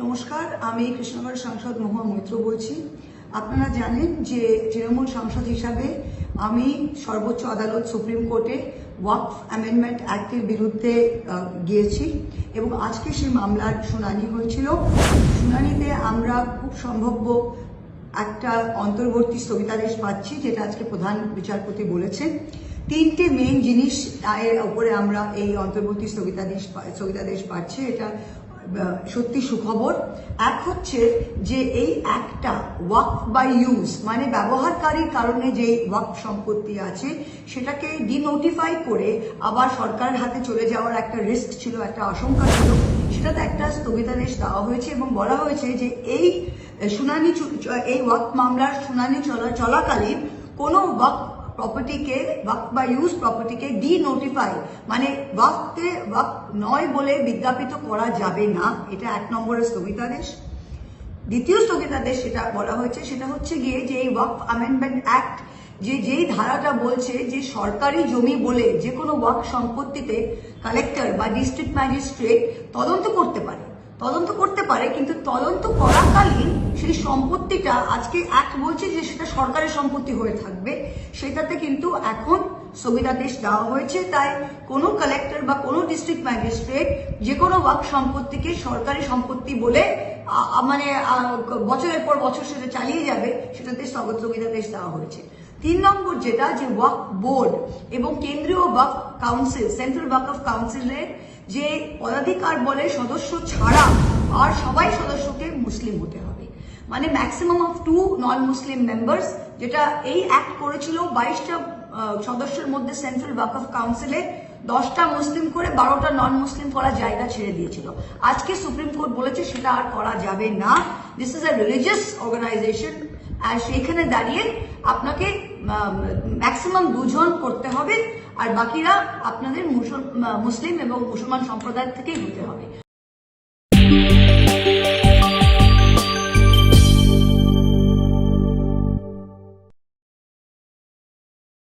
নমস্কার, আমি কৃষ্ণনগর সাংসদ মহুয়া মৈত্র বলছি। আপনারা জানেন যে তৃণমূল সাংসদ হিসাবে আমি সর্বোচ্চ আদালত সুপ্রিম কোর্টে ওয়াকফ অ্যামেন্ডমেন্ট অ্যাক্টের বিরুদ্ধে গিয়েছি এবং আজকে সেই মামলার শুনানি হয়েছিল। শুনানিতে আমরা খুব সম্ভাব্য একটা অন্তর্বর্তী স্থগিতাদেশ পাচ্ছি, যেটা আজকে প্রধান বিচারপতি বলেছেন। তিনটে মেইন জিনিস এর উপরে আমরা এই অন্তর্বর্তী স্থগিতাদেশ পাচ্ছি। এটা সত্যি সুখবর। এক হচ্ছে যে এই একটা ওয়াকফ বাই ইউজ মানে ব্যবহারকারীর কারণে যে ওয়াকফ সম্পত্তি আছে সেটাকে ডিনোটিফাই করে আবার সরকারের হাতে চলে যাওয়ার একটা রিস্ক ছিল, একটা আশঙ্কা ছিল, সেটাতে একটা স্থগিতাদেশ দেওয়া হয়েছে এবং বলা হয়েছে যে এই শুনানি, এই ওয়াকফ মামলার শুনানি চলাকালীন কোনো ওয়াকফ প্রপার্টিকে, ওয়াকফ বা ইউজ প্রপার্টিকে ডিনোটিফাই মানে ওয়াকফ নয় বলে বিজ্ঞাপিত করা যাবে না। এটা 1 নম্বরের স্থগিতাদেশ। দ্বিতীয় স্থগিতাদেশ সেটা বলা হয়েছে, সেটা হচ্ছে গিয়ে যে এই ওয়াকফ অ্যামেন্ডমেন্ট অ্যাক্ট যেই ধারাটা বলছে যে সরকারি জমি বলে যে কোনো ওয়াকফ সম্পত্তিতে কালেক্টর বা ডিস্ট্রিক্ট ম্যাজিস্ট্রেট তদন্ত করতে পারে, কিন্তু তদন্ত করাকালীন সেই সম্পত্তিটা আজকে অ্যাক্ট বলছে যে সেটা সরকারের সম্পত্তি হয়ে থাকবে, সেটাতে কিন্তু এখন স্থগিতাদেশ দেওয়া হয়েছে। তাই কোনো কালেক্টর বা কোনো ডিস্ট্রিক্ট ম্যাজিস্ট্রেট যে কোনো ওয়াকফ সম্পত্তিকে সরকারি সম্পত্তি বলে মানে বছরের পর বছর সেটা চালিয়ে যাবে, সেটাতে স্থগিতাদেশ দেওয়া হয়েছে। 3 নম্বর যেটা, যে ওয়াকফ বোর্ড এবং কেন্দ্রীয় ওয়াকফ কাউন্সিল, সেন্ট্রাল ওয়াকফ কাউন্সিলের যে পদাধিকার বলে সদস্য ছাড়া আর সবাই সদস্যকে মুসলিম হতে হবে, মানে maximum of 2 non Muslim members, যেটা এই অ্যাক্ট করেছিল 22টা সদস্যের মধ্যে সেন্ট্রাল ওয়াকফ কাউন্সিলে 10টা মুসলিম করে 12টা নন মুসলিম করার জায়গা ছেড়ে দিয়েছিল। আজকে সুপ্রিম কোর্ট বলেছে সেটা আর করা যাবে না। This is a religious organisation, আর সেখানে দাঁড়িয়ে আপনাকে ম্যাক্সিমাম 2 জন করতে হবে, আর বাকিরা আপনাদের মুসলিম এবং মুসলমান সম্প্রদায় থেকেই হতে হবে।